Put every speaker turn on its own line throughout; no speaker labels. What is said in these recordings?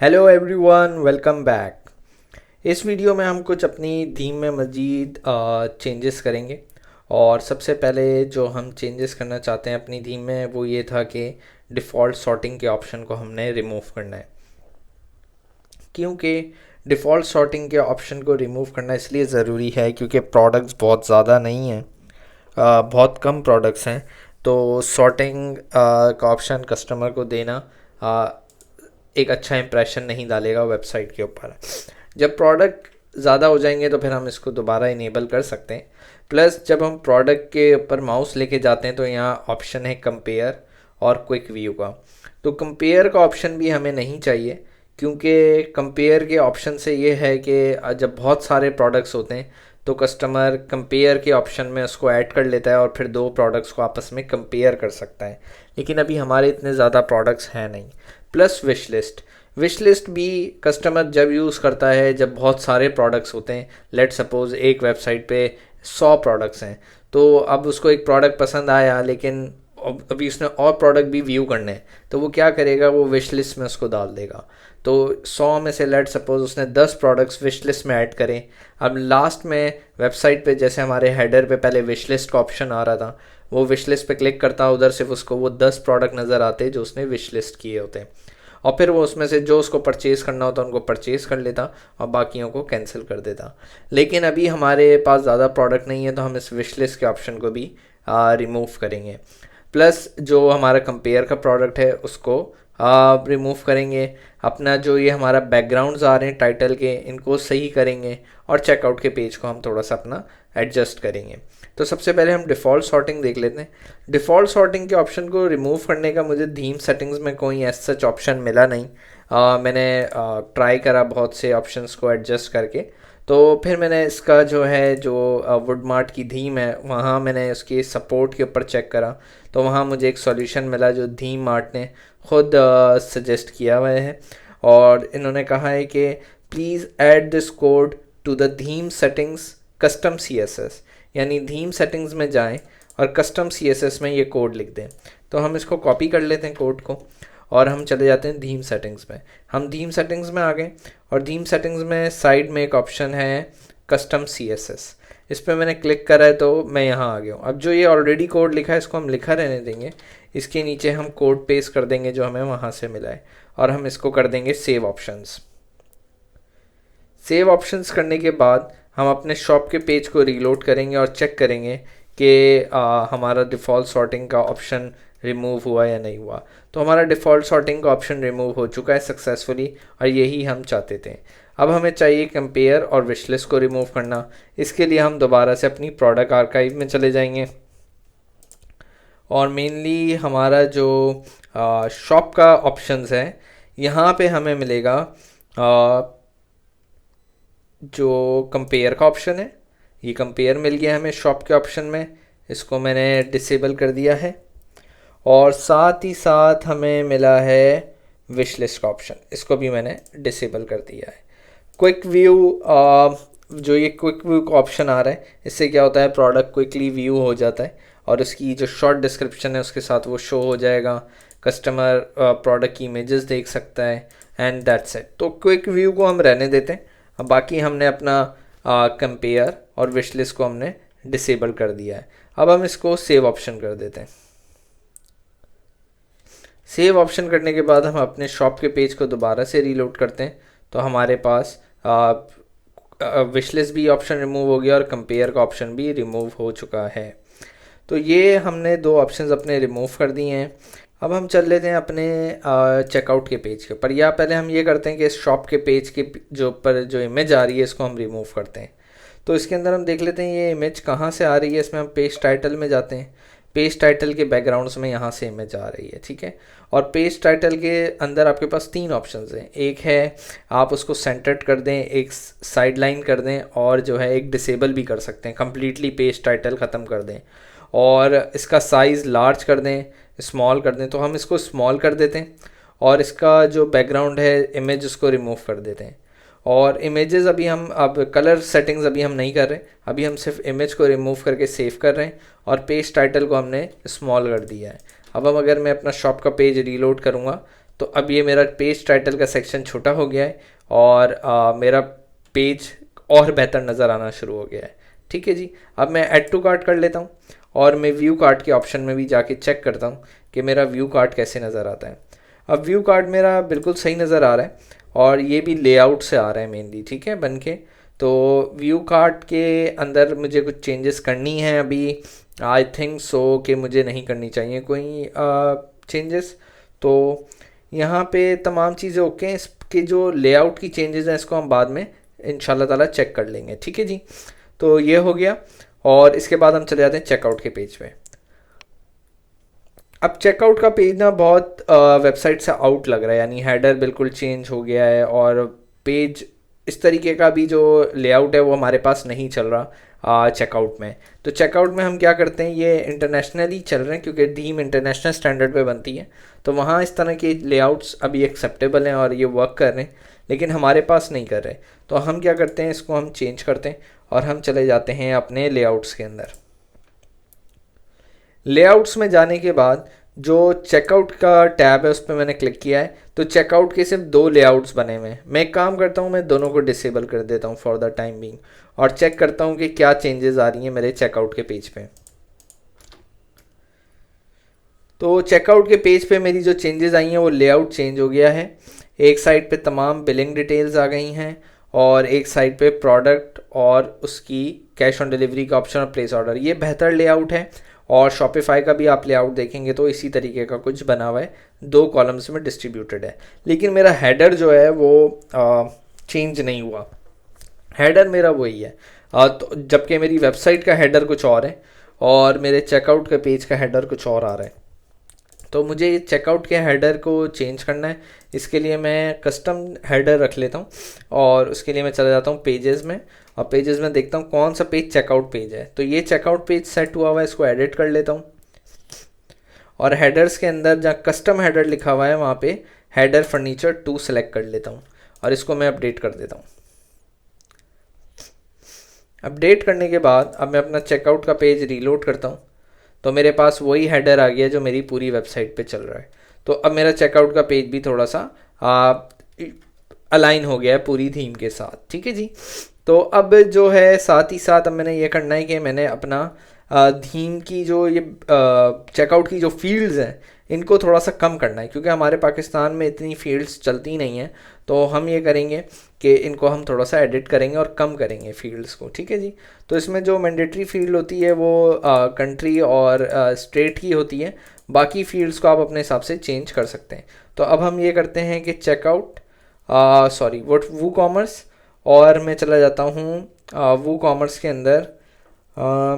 Hello everyone, welcome back. इस video में हम कुछ अपनी थीम में मज़ीद चेंजेस करेंगे। और सबसे पहले जो हम चेंजेस करना चाहते हैं अपनी थीम में वो ये था कि डिफ़ॉल्ट सॉर्टिंग के ऑप्शन को हमने रिमूव करना है। क्योंकि डिफ़ॉल्ट सॉर्टिंग के ऑप्शन को रिमूव करना इसलिए ज़रूरी है क्योंकि प्रोडक्ट्स बहुत ज़्यादा नहीं हैं, बहुत कम प्रोडक्ट्स हैं। तो सॉर्टिंग का ऑप्शन कस्टमर को देना आ, एक अच्छा इंप्रेशन नहीं डालेगा वेबसाइट के ऊपर। जब प्रोडक्ट ज़्यादा हो जाएंगे तो फिर हम इसको दोबारा इनेबल कर सकते हैं। प्लस जब हम प्रोडक्ट के ऊपर माउस लेके जाते हैं तो यहाँ ऑप्शन है कंपेयर और क्विक व्यू का। तो कंपेयर का ऑप्शन भी हमें नहीं चाहिए, क्योंकि कंपेयर के ऑप्शन से ये है कि जब बहुत सारे प्रोडक्ट्स होते हैं तो कस्टमर कंपेयर के ऑप्शन में उसको ऐड कर लेता है और फिर दो प्रोडक्ट्स को आपस में कंपेयर कर सकता है। लेकिन अभी हमारे इतने ज़्यादा प्रोडक्ट्स हैं नहीं। प्लस विश लिस्ट भी कस्टमर जब यूज़ करता है जब बहुत सारे प्रोडक्ट्स होते हैं। लेट सपोज़ एक वेबसाइट पे 100 प्रोडक्ट्स हैं, तो अब उसको एक प्रोडक्ट पसंद आया लेकिन अभी उसने और प्रोडक्ट भी व्यू करने हैं, तो वो क्या करेगा, वो विश लिस्ट में उसको डाल देगा। तो 100 में से लेट सपोज उसने 10 प्रोडक्ट्स विश लिस्ट में ऐड करें। अब लास्ट में वेबसाइट पे जैसे हमारे हेडर पे पहले विश लिस्ट का ऑप्शन आ रहा था, वो विश लिस्ट पे क्लिक करता, उधर सिर्फ उसको वो 10 प्रोडक्ट नज़र आते जो उसने विश लिस्ट किए होते हैं। और फिर वो उसमें से जो उसको परचेज़ करना होता उनको परचेज़ कर लेता और बाकियों को कैंसिल कर देता। लेकिन अभी हमारे पास ज़्यादा प्रोडक्ट नहीं है तो हम इस विश लिस्ट के ऑप्शन को भी रिमूव करेंगे। प्लस जो हमारा कंपेयर का प्रोडक्ट है उसको रिमूव करेंगे। अपना जो ये हमारा बैकग्राउंड्स आ रहे हैं टाइटल के, इनको सही करेंगे और चेकआउट के पेज को हम थोड़ा सा अपना एडजस्ट करेंगे। तो सबसे पहले हम डिफ़ॉल्ट सॉर्टिंग देख लेते हैं। डिफ़ॉल्ट सॉर्टिंग के ऑप्शन को रिमूव करने का मुझे थीम सेटिंग्स में कोई एज सच ऑप्शन मिला नहीं। मैंने ट्राई करा बहुत से ऑप्शंस को एडजस्ट करके। तो फिर मैंने इसका जो है जो वुडमार्ट की थीम है वहाँ मैंने उसके सपोर्ट के ऊपर चेक करा, तो वहाँ मुझे एक सॉल्यूशन मिला जो थीम मार्ट ने खुद सजेस्ट किया हुआ है। और इन्होंने कहा है कि please add this code to the theme settings custom CSS, यानी थीम सेटिंग्स में जाएं और कस्टम CSS में ये कोड लिख दें। तो हम इसको कॉपी कर लेते हैं कोड को और हम चले जाते हैं थीम सेटिंग्स में। हम थीम सेटिंग्स में आ गए और थीम सेटिंग्स में साइड में एक ऑप्शन है कस्टम CSS। इस पर मैंने क्लिक करा है तो मैं यहाँ आ गया हूँ। अब जो ये ऑलरेडी कोड लिखा है इसको हम लिखा रहने देंगे। इसके नीचे हम कोड पेस्ट कर देंगे जो हमें वहाँ से मिला है और हम इसको कर देंगे सेव ऑप्शंस। सेव ऑप्शंस करने के बाद हम अपने शॉप के पेज को रीलोड करेंगे और चेक करेंगे कि हमारा डिफ़ॉल्ट सॉर्टिंग का ऑप्शन रिमूव हुआ या नहीं हुआ। तो हमारा डिफ़ॉल्ट सॉर्टिंग का ऑप्शन रिमूव हो चुका है सक्सेसफुली और यही हम चाहते थे। अब हमें चाहिए कंपेयर और विश लिस्ट को रिमूव करना। इसके लिए हम दोबारा से अपनी प्रोडक्ट आर्काइव में चले जाएंगे और मेनली हमारा जो शॉप का ऑप्शंस है यहाँ पे हमें मिलेगा जो कंपेयर का ऑप्शन है। ये कंपेयर मिल गया हमें शॉप के ऑप्शन में, इसको मैंने डिसेबल कर दिया है। और साथ ही साथ हमें मिला है विश लिस्ट का ऑप्शन, इसको भी मैंने डिसेबल कर दिया है। क्विक व्यू, जो ये क्विक व्यू का ऑप्शन आ रहा है इससे क्या होता है, प्रोडक्ट क्विकली व्यू हो जाता है और उसकी जो शॉर्ट डिस्क्रिप्शन है उसके साथ वो शो हो जाएगा। कस्टमर प्रोडक्ट की इमेजेस देख सकता है एंड दैट्स इट। तो क्विक व्यू को हम रहने देते हैं। अब बाकी हमने अपना कंपेयर और विश लिस्ट को हमने डिसेबल कर दिया है। अब हम इसको सेव ऑप्शन कर देते हैं। सेव ऑप्शन करने के बाद हम अपने शॉप के पेज को दोबारा से रीलोड करते हैं तो हमारे पास विश लिस्ट भी ऑप्शन रिमूव हो गया और कंपेयर का ऑप्शन भी रिमूव हो चुका है। तो ये हमने दो ऑप्शंस अपने रिमूव कर दिए हैं। अब हम चल लेते हैं अपने चेकआउट के पेज के ऊपर, या पहले हम ये करते हैं कि इस शॉप के पेज के जो ऊपर जो इमेज आ रही है इसको हम रिमूव करते हैं। तो इसके अंदर हम देख लेते हैं ये इमेज कहाँ से आ रही है। इसमें हम पेज टाइटल में जाते हैं। पेज टाइटल के बैकग्राउंड्स में यहाँ से इमेज आ रही है, ठीक है। और पेज टाइटल के अंदर आपके पास तीन ऑप्शंस हैं। एक है आप उसको सेंटर्ड कर दें, एक साइड लाइन कर दें और जो है एक डिसेबल भी कर सकते हैं, कम्प्लीटली पेज टाइटल ख़त्म कर दें और इसका साइज़ लार्ज कर दें, स्मॉल कर दें। तो हम इसको स्मॉल कर देते हैं और इसका जो बैकग्राउंड है इमेज उसको रिमूव कर देते हैं। और इमेजेस अभी हम अब कलर सेटिंग्स अभी हम नहीं कर रहे, अभी हम सिर्फ इमेज को रिमूव करके सेव कर रहे हैं और पेज टाइटल को हमने स्मॉल कर दिया है। अब अगर मैं अपना शॉप का पेज रीलोड करूँगा तो अब ये मेरा पेज टाइटल का सेक्शन छोटा हो गया है और मेरा पेज और बेहतर नज़र आना शुरू हो गया है। ठीक है जी। अब मैं ऐड टू कार्ट कर लेता हूँ और मैं व्यू कार्ट के ऑप्शन में भी जाके चेक करता हूँ कि मेरा व्यू कार्ट कैसे नज़र आता है। अब व्यू कार्ट मेरा बिल्कुल सही नज़र आ रहा है और ये भी लेआउट से आ रहा है मेनली, ठीक है, बन के। तो व्यू कार्ट के अंदर मुझे कुछ चेंजेस करनी है अभी, आई थिंक सो कि मुझे नहीं करनी चाहिए कोई चेंजेस। तो यहाँ पे तमाम चीज़ें ओके हैं। इसके जो लेआउट की चेंजेस हैं इसको हम बाद में इंशाल्लाह ताला चेक कर लेंगे, ठीक है जी। तो ये हो गया और इसके बाद हम चले जाते हैं चेकआउट के पेज पे। अब चेकआउट का पेज ना बहुत वेबसाइट से आउट लग रहा है, यानी हेडर बिल्कुल चेंज हो गया है और पेज इस तरीके का भी जो लेआउट है वो हमारे पास नहीं चल रहा चेकआउट में। तो चेकआउट में हम क्या करते हैं, ये इंटरनेशनली चल रहे हैं क्योंकि थीम इंटरनेशनल स्टैंडर्ड पे बनती है, तो वहाँ इस तरह के लेआउट्स अभी एक्सेप्टेबल हैं और ये वर्क कर रहे हैं, लेकिन हमारे पास नहीं कर रहे। तो हम क्या करते हैं, इसको हम चेंज करते हैं और हम चले जाते हैं अपने लेआउट्स के अंदर। लेआउट्स में जाने के बाद जो चेकआउट का टैब है उस पर मैंने क्लिक किया है, तो चेकआउट के सिर्फ दो लेआउट्स बने हुए हैं। मैं एक काम करता हूँ, मैं दोनों को डिसेबल कर देता हूँ फॉर द टाइम बीइंग और चेक करता हूँ कि क्या चेंजेस आ रही हैं मेरे चेकआउट के पेज पे। तो चेकआउट के पेज पे मेरी जो चेंजेस आई हैं वो लेआउट चेंज हो गया है। एक साइड पे तमाम बिलिंग डिटेल्स आ गई हैं और एक साइड पे प्रोडक्ट और उसकी कैश ऑन डिलीवरी का ऑप्शन और प्लेस ऑर्डर, ये बेहतर लेआउट है। और शॉपिफाई का भी आप लेआउट देखेंगे तो इसी तरीके का कुछ बना हुआ है, दो कॉलम्स में डिस्ट्रीब्यूटेड है। लेकिन मेरा हेडर जो है वो चेंज नहीं हुआ, हेडर मेरा वही है। तो जबकि मेरी वेबसाइट का हेडर कुछ और है और मेरे चेकआउट के पेज का हेडर कुछ और आ रहा है। तो मुझे चेकआउट के हेडर को चेंज करना है, इसके लिए मैं कस्टम हेडर रख लेता हूँ और उसके लिए मैं चला जाता हूँ पेजेस में और पेजेस में देखता हूँ कौन सा पेज चेकआउट पेज है। तो ये चेकआउट पेज सेट हुआ हुआ है, इसको एडिट कर लेता हूँ और हेडर्स के अंदर जहाँ कस्टम हेडर लिखा हुआ है वहाँ पे हेडर फर्नीचर 2 सेलेक्ट कर लेता हूँ और इसको मैं अपडेट कर देता हूँ। अपडेट करने के बाद अब मैं अपना चेकआउट का पेज रीलोड करता हूँ, तो मेरे पास वही हेडर आ गया जो मेरी पूरी वेबसाइट पे चल रहा है। तो अब मेरा चेकआउट का पेज भी थोड़ा सा अलाइन हो गया है पूरी थीम के साथ, ठीक है जी। तो अब जो है साथ ही साथ अब मैंने ये करना है कि मैंने अपना थीम की जो ये चेकआउट की जो फील्ड्स हैं इनको थोड़ा सा कम करना है, क्योंकि हमारे पाकिस्तान में इतनी फील्ड्स चलती नहीं हैं। तो हम ये करेंगे कि इनको हम थोड़ा सा एडिट करेंगे और कम करेंगे फील्ड्स को, ठीक है जी। तो इसमें जो मैंडेटरी फील्ड होती है वो कंट्री और स्टेट की होती है, बाकी फील्ड्स को आप अपने हिसाब से चेंज कर सकते हैं। तो अब हम ये करते हैं कि चेकआउट सॉरी वो कॉमर्स, और मैं चला जाता हूँ वो कॉमर्स के अंदर।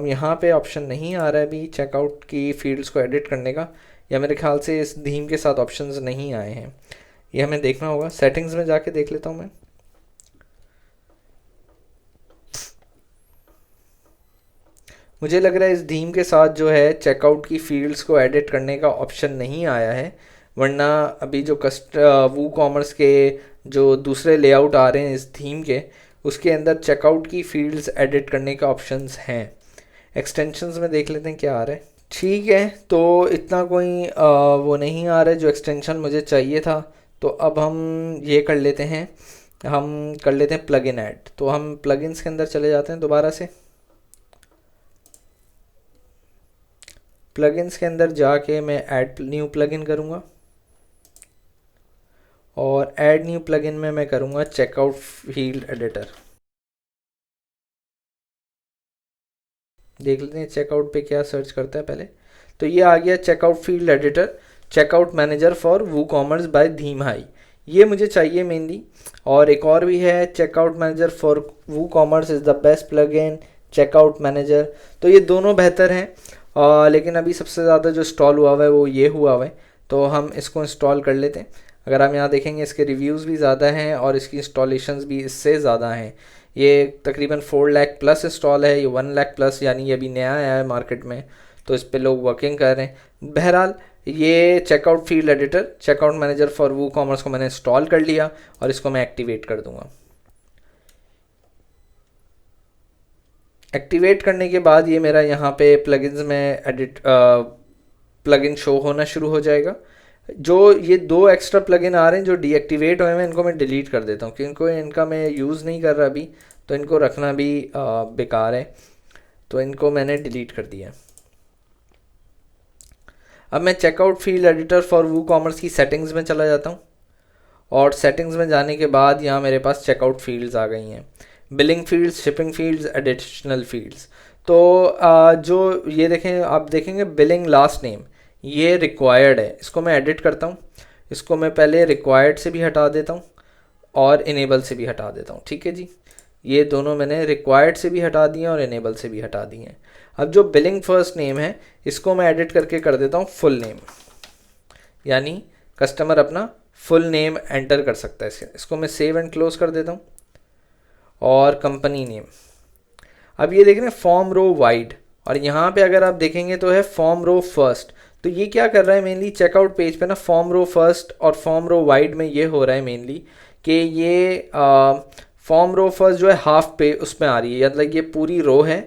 यहाँ पे ऑप्शन नहीं आ रहा है अभी चेकआउट की फील्ड्स को एडिट करने का, या मेरे ख्याल से इस थीम के साथ ऑप्शंस नहीं आए हैं, ये हमें देखना होगा। सेटिंग्स में जाके देख लेता हूँ मैं। मुझे लग रहा है इस थीम के साथ जो है चेकआउट की फील्ड्स को एडिट करने का ऑप्शन नहीं आया है, वरना अभी जो वो कॉमर्स के जो दूसरे लेआउट आ रहे हैं इस थीम के, उसके अंदर चेकआउट की फील्ड्स एडिट करने का ऑप्शंस हैं। एक्सटेंशंस में देख लेते हैं क्या आ रहा है। ठीक है, तो इतना कोई वो नहीं आ रहा है जो एक्सटेंशन मुझे चाहिए था। तो अब हम ये कर लेते हैं, हम कर लेते हैं प्लग इन ऐड। तो हम प्लगइन्स के अंदर चले जाते हैं दोबारा से। प्लगइन्स के अंदर जाके मैं ऐड न्यू प्लगइन करूँगा और ऐड न्यू प्लगइन में मैं करूँगा चेकआउट फील्ड एडिटर। देख लेते हैं चेकआउट पे क्या सर्च करता है पहले। तो ये आ गया checkout field editor, checkout manager for WooCommerce by ThemeHigh, ये मुझे चाहिए मेनली। और एक और भी है checkout manager for WooCommerce is the best plugin checkout manager. तो ये दोनों बेहतर हैं, लेकिन अभी सबसे ज़्यादा जो इंस्टॉल हुआ हुआ है वो ये हुआ हुआ है, तो हम इसको इंस्टॉल कर लेते हैं। अगर हम यहाँ देखेंगे इसके रिव्यूज़ भी ज़्यादा हैं और इसकी इंस्टॉलेशंस भी इससे ज़्यादा हैं। ये तकरीबन 4 लाख प्लस इंस्टॉल है, ये 1 लाख प्लस, यानी ये अभी नया आया है मार्केट में, तो इस पे लोग वर्किंग कर रहे हैं। बहरहाल ये checkout field editor checkout manager for WooCommerce को मैंने इंस्टॉल कर लिया और इसको मैं एक्टिवेट कर दूंगा। एक्टिवेट करने के बाद ये मेरा यहाँ पे प्लगइन्स में एडिट प्लगइन शो होना शुरू हो जाएगा। जो ये 2 एक्स्ट्रा प्लगइन आ रहे हैं जो डीएक्टिवेट हुए हैं, इनको मैं डिलीट कर देता हूँ क्योंकि इनका मैं यूज़ नहीं कर रहा अभी, तो इनको रखना भी बेकार है, तो इनको मैंने डिलीट कर दिया। अब मैं checkout field editor for WooCommerce की सेटिंग्स में चला जाता हूँ, और सेटिंग्स में जाने के बाद यहाँ मेरे पास चेकआउट फील्ड्स आ गई हैं, billing fields, shipping fields, additional fields. तो जो ये देखें, आप देखेंगे बिलिंग लास्ट नेम ये रिक्वायर्ड है, इसको मैं एडिट करता हूँ। इसको मैं पहले रिक्वायर्ड से भी हटा देता हूँ और इनेबल से भी हटा देता हूँ, ठीक है जी। ये दोनों मैंने रिक्वायर्ड से भी हटा दिए और इनेबल से भी हटा दिए हैं। अब जो बिलिंग फर्स्ट नेम है इसको मैं एडिट करके कर देता हूँ फुल नेम, यानी कस्टमर अपना फुल नेम एंटर कर सकता है। इसको मैं सेव एंड क्लोज कर देता हूँ। और कंपनी नेम, अब ये देख रहे हैं फॉर्म रो वाइड, और यहाँ पे अगर आप देखेंगे तो है फॉर्म रो फर्स्ट। तो ये क्या कर रहा है मेनली चेकआउट पेज पे ना, फॉर्म रो फर्स्ट और फॉर्म रो वाइड में ये हो रहा है मेनली कि ये फॉर्म रो फर्स्ट जो है हाफ पे उसमें आ रही है, मतलब ये पूरी रो है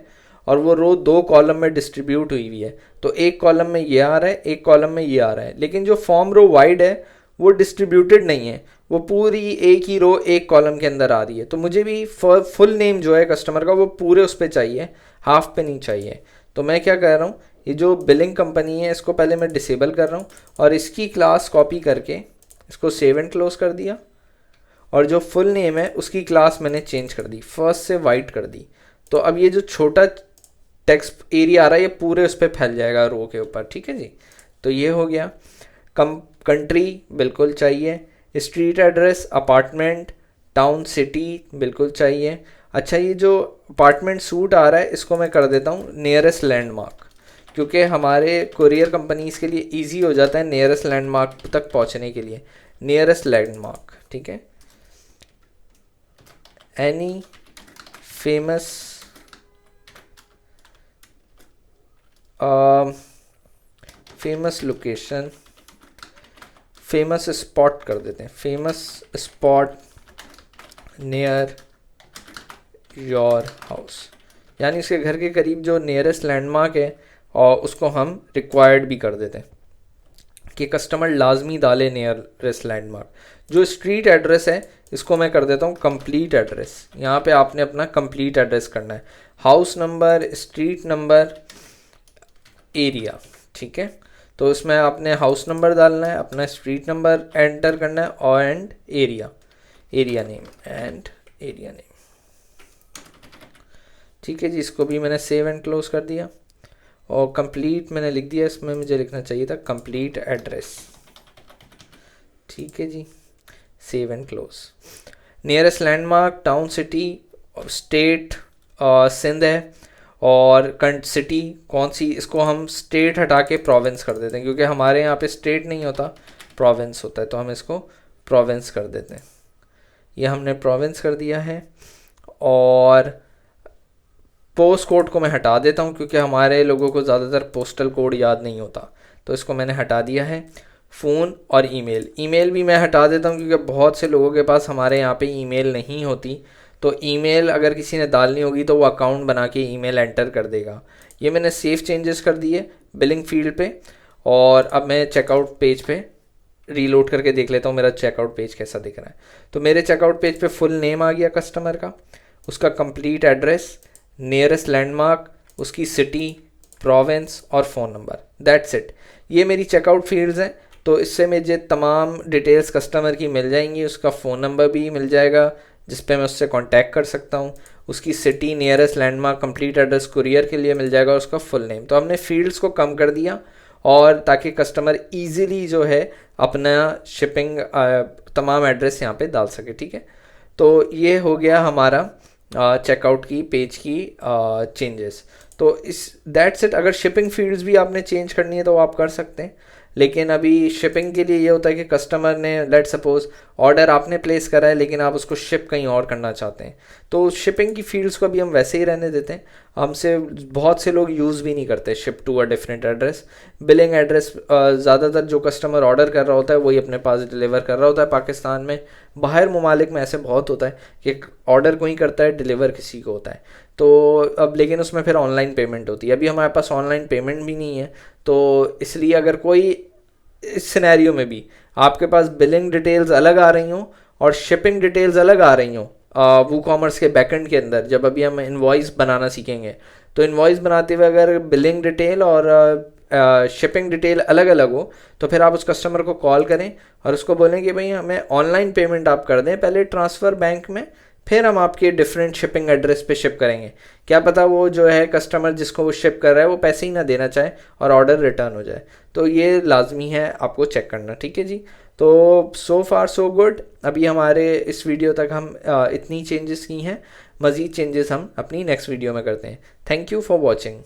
और वो रो 2 कॉलम में डिस्ट्रीब्यूट हुई हुई है। तो एक कॉलम में ये आ रहा है, एक कॉलम में ये आ रहा है, लेकिन जो फॉर्म रो वाइड है वो डिस्ट्रीब्यूटेड नहीं है, वो पूरी एक ही रो एक कॉलम के अंदर आ रही है। तो मुझे भी फुल नेम जो है कस्टमर का वो पूरे उस पर चाहिए, हाफ पे नहीं चाहिए। तो मैं क्या कर रहा हूँ, ये जो बिलिंग कंपनी है इसको पहले मैं डिसेबल कर रहा हूँ और इसकी क्लास कॉपी करके इसको सेव एंड क्लोज कर दिया, और जो फुल नेम है उसकी क्लास मैंने चेंज कर दी, फर्स्ट से वाइट कर दी। तो अब ये जो छोटा टेक्स्ट एरिया आ रहा है ये पूरे उस पर फैल जाएगा रो के ऊपर, ठीक है जी। तो ये हो गया। कंट्री बिल्कुल चाहिए, street address, apartment, town, city बिल्कुल चाहिए। अच्छा, ये जो अपार्टमेंट सूट आ रहा है इसको मैं कर देता हूँ नियरेस्ट लैंडमार्क, क्योंकि हमारे कुरियर कंपनीज के लिए इजी हो जाता है नियरेस्ट लैंडमार्क तक पहुँचने के लिए। नियरेस्ट लैंडमार्क, ठीक है। Any famous famous location, famous spot कर देते हैं, famous spot near your house, यानी इसके घर के करीब जो नियरेस्ट लैंडमार्क है और उसको हम रिक्वायर्ड भी कर देते हैं कि कस्टमर लाजमी डाले नियरेस्ट लैंडमार्क। जो स्ट्रीट एड्रेस है इसको मैं कर देता हूँ कंप्लीट एड्रेस, यहाँ पे आपने अपना कंप्लीट एड्रेस करना है, house number, street number, area, ठीक है। तो इसमें आपने हाउस नंबर डालना है, अपना स्ट्रीट नंबर एंटर करना है और and area, area name and area name, ठीक है जी। इसको भी मैंने सेव एंड क्लोज कर दिया और कंप्लीट मैंने लिख दिया, इसमें मुझे लिखना चाहिए था कंप्लीट एड्रेस, ठीक है जी। Save and close. Nearest landmark town, city, state Sindh है, और सिटी कौन सी, इसको हम स्टेट हटा के प्रोविंस कर देते हैं क्योंकि हमारे यहाँ पे स्टेट नहीं होता, प्रोविंस होता है, तो हम इसको प्रोविंस कर देते हैं। ये हमने प्रोविंस कर दिया है। और पोस्ट कोड को मैं हटा देता हूँ क्योंकि हमारे लोगों को ज़्यादातर पोस्टल कोड याद नहीं होता, तो इसको मैंने हटा दिया है। फ़ोन और ईमेल, ईमेल भी मैं हटा देता हूँ क्योंकि बहुत से लोगों के पास हमारे यहाँ पे ईमेल नहीं होती, तो ईमेल अगर किसी ने डालनी होगी तो वो अकाउंट बना के ईमेल एंटर कर देगा। ये मैंने सेव चेंजेस कर दिए बिलिंग फील्ड पे। और अब मैं चेकआउट पेज पे रीलोड करके देख लेता हूँ मेरा चेकआउट पेज कैसा दिख रहा है। तो मेरे चेकआउट पेज पे फुल नेम आ गया कस्टमर का, उसका कंप्लीट एड्रेस, नियरेस्ट लैंडमार्क, उसकी सिटी, प्रोविंस और फ़ोन नंबर, दैट्स इट। ये मेरी चेकआउट फील्ड्स हैं। तो इससे मुझे तमाम डिटेल्स कस्टमर की मिल जाएंगी, उसका फ़ोन नंबर भी मिल जाएगा जिस पे मैं उससे कांटेक्ट कर सकता हूँ, उसकी city, nearest landmark, complete address courier के लिए मिल जाएगा, उसका फुल नेम। तो हमने फील्ड्स को कम कर दिया और ताकि कस्टमर इजीली जो है अपना शिपिंग तमाम एड्रेस यहाँ पे डाल सके, ठीक है। तो ये हो गया हमारा चेकआउट की पेज की चेंजेस। तो इस दैट्स इट। अगर शिपिंग फील्ड्स भी आपने चेंज करनी है तो आप कर सकते हैं, लेकिन अभी शिपिंग के लिए ये होता है कि कस्टमर ने लेट सपोज ऑर्डर आपने प्लेस करा है लेकिन आप उसको शिप कहीं और करना चाहते हैं, तो शिपिंग की फील्ड्स को अभी हम वैसे ही रहने देते हैं। हमसे बहुत से लोग यूज़ भी नहीं करते ship to a different address. Billing address ज़्यादातर जो कस्टमर ऑर्डर कर रहा होता है वही अपने पास डिलीवर कर रहा होता है पाकिस्तान में। बाहर ममालिक में ऐसे बहुत होता है कि ऑर्डर कोई करता है, डिलीवर किसी को होता है। तो अब लेकिन उसमें फिर ऑनलाइन पेमेंट होती है। अभी हमारे पास ऑनलाइन पेमेंट भी नहीं है, तो इसलिए अगर कोई इस सिनेरियो में भी आपके पास बिलिंग डिटेल्स अलग आ रही हों और शिपिंग डिटेल्स अलग आ रही हों वू कॉमर्स के बैकएंड के अंदर, जब अभी हम इनवॉइस बनाना सीखेंगे तो इनवॉइस बनाते हुए अगर बिलिंग डिटेल और शिपिंग डिटेल अलग अलग हो तो फिर आप उस कस्टमर को कॉल करें और उसको बोलें कि भाई हमें ऑनलाइन पेमेंट आप कर दें, पहले ट्रांसफ़र बैंक में, फिर हम आपके डिफरेंट शिपिंग एड्रेस पे शिप करेंगे। क्या पता वो जो है कस्टमर जिसको वो शिप कर रहा है वो पैसे ही ना देना चाहे और ऑर्डर रिटर्न हो जाए। तो ये लाजमी है आपको चेक करना, ठीक है जी। तो सो फार सो गुड। अभी हमारे इस वीडियो तक हम इतनी चेंजेस की हैं, मज़ीद चेंजेस हम अपनी नेक्स्ट वीडियो में करते हैं। Thank you for watching.